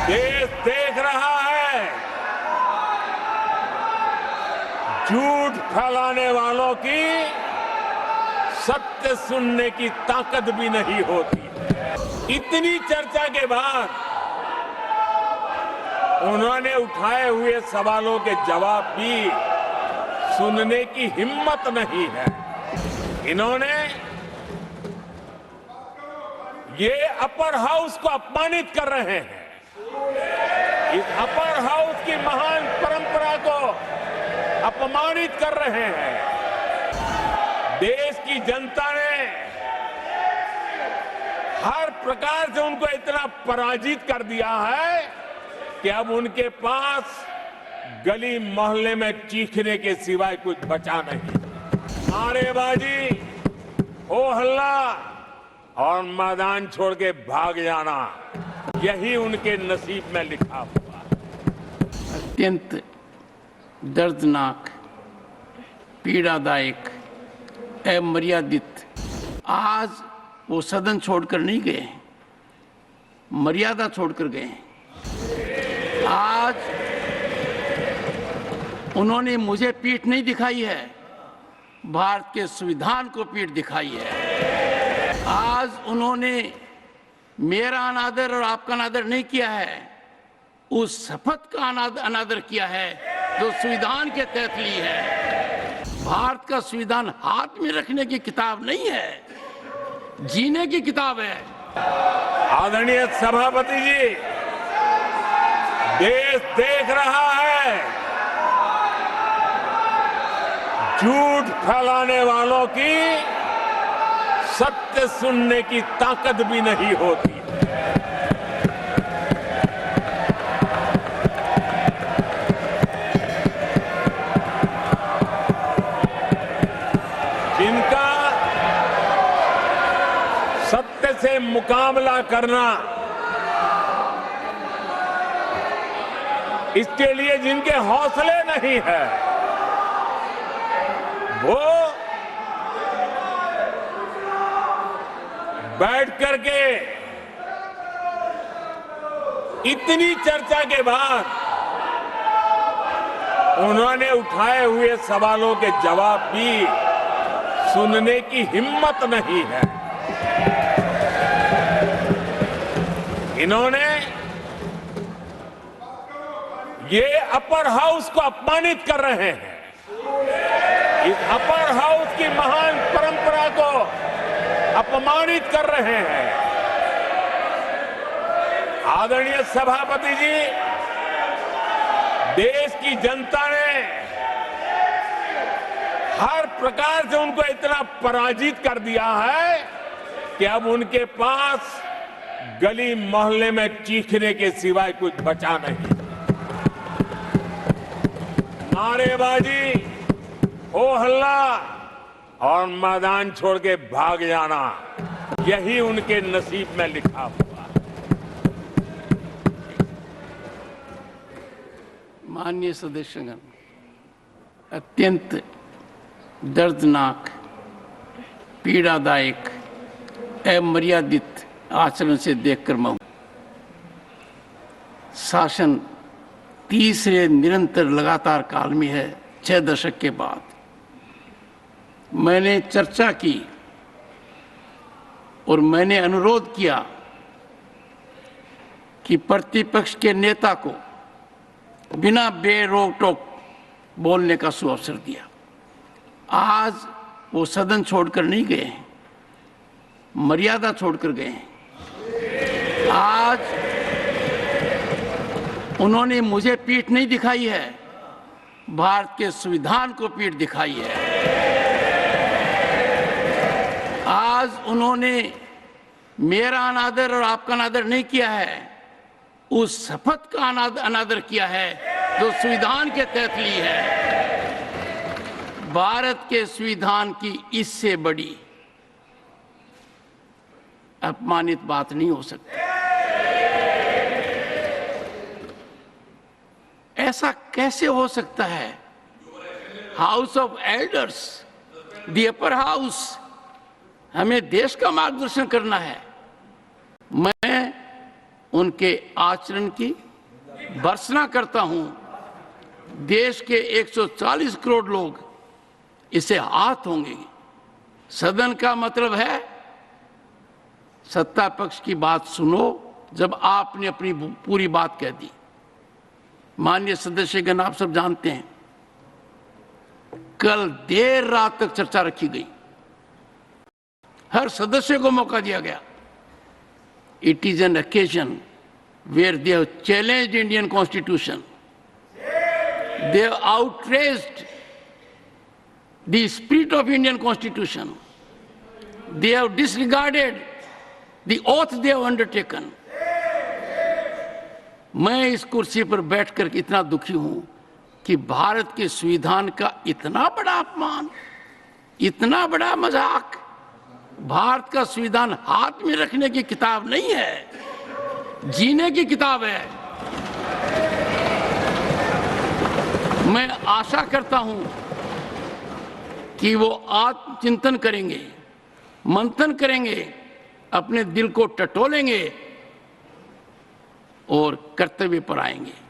देश देख रहा है, झूठ फैलाने वालों की सत्य सुनने की ताकत भी नहीं होती। इतनी चर्चा के बाद उन्होंने उठाए हुए सवालों के जवाब भी सुनने की हिम्मत नहीं है। इन्होंने ये अपर हाउस को अपमानित कर रहे हैं। इस अपर हाउस की महान परंपरा को अपमानित कर रहे हैं। देश की जनता ने हर प्रकार से उनको इतना पराजित कर दिया है कि अब उनके पास गली मोहल्ले में चीखने के सिवाय कुछ बचा नहीं। नारेबाजी, हो हल्ला और मैदान छोड़ के भाग जाना, यही उनके नसीब में लिखा हुआ। अत्यंत दर्दनाक, पीड़ादायक, अमर्यादित। आज वो सदन छोड़कर नहीं गए, मर्यादा छोड़कर गए। आज उन्होंने मुझे पीठ नहीं दिखाई है, भारत के संविधान को पीठ दिखाई है। आज उन्होंने मेरा अनादर और आपका अनादर नहीं किया है, उस शपथ का अनादर किया है जो संविधान के तहत ली है। भारत का संविधान हाथ में रखने की किताब नहीं है, जीने की किताब है। आदरणीय सभापति जी, देश देख रहा है, झूठ फैलाने वालों की सत्य सुनने की ताकत भी नहीं होती। जिनका सत्य से मुकाबला करना, इसके लिए जिनके हौसले नहीं है, वो बैठ करके इतनी चर्चा के बाद उन्होंने उठाए हुए सवालों के जवाब भी सुनने की हिम्मत नहीं है। इन्होंने ये अपर हाउस को अपमानित कर रहे हैं। इस अपर हाउस की महान परंपरा को अपमानित कर रहे हैं। आदरणीय सभापति जी, देश की जनता ने हर प्रकार से उनको इतना पराजित कर दिया है कि अब उनके पास गली मोहल्ले में चीखने के सिवाय कुछ बचा नहीं। नारेबाजी, हो हल्ला और मैदान छोड़ के भाग जाना, यही उनके नसीब में लिखा हुआ। माननीय सदस्यगण, अत्यंत दर्दनाक, पीड़ादायक, अमर्यादित आचरण से देखकर मैं शासन तीसरे निरंतर लगातार काल में है। 6 दशक के बाद मैंने चर्चा की और मैंने अनुरोध किया कि प्रतिपक्ष के नेता को बिना बेरोक टोक बोलने का सुअवसर दिया। आज वो सदन छोड़कर नहीं गए, मर्यादा छोड़कर गए। आज उन्होंने मुझे पीठ नहीं दिखाई है, भारत के संविधान को पीठ दिखाई है। आज उन्होंने मेरा अनादर और आपका अनादर नहीं किया है, उस शपथ का अनादर किया है जो संविधान के तहत ली है। भारत के संविधान की इससे बड़ी अपमानित बात नहीं हो सकती। ऐसा कैसे हो सकता है? House of elders, the upper house, हमें देश का मार्गदर्शन करना है। मैं उनके आचरण की भर्त्सना करता हूं। देश के 140 करोड़ लोग इसे हाथ होंगे। सदन का मतलब है सत्ता पक्ष की बात सुनो जब आपने अपनी पूरी बात कह दी। माननीय सदस्यगण, आप सब जानते हैं कल देर रात तक चर्चा रखी गई, हर सदस्य को मौका दिया गया। It is an occasion where they have challenged Indian Constitution. They have outraged the spirit of Indian Constitution. They have disregarded the oath they have undertaken. मैं इस कुर्सी पर बैठकर इतना दुखी हूं कि भारत के संविधान का इतना बड़ा अपमान, इतना बड़ा मजाक। भारत का संविधान हाथ में रखने की किताब नहीं है, जीने की किताब है। मैं आशा करता हूं कि वो आत्मचिंतन करेंगे, मंथन करेंगे, अपने दिल को टटोलेंगे और कर्तव्य पर आएंगे।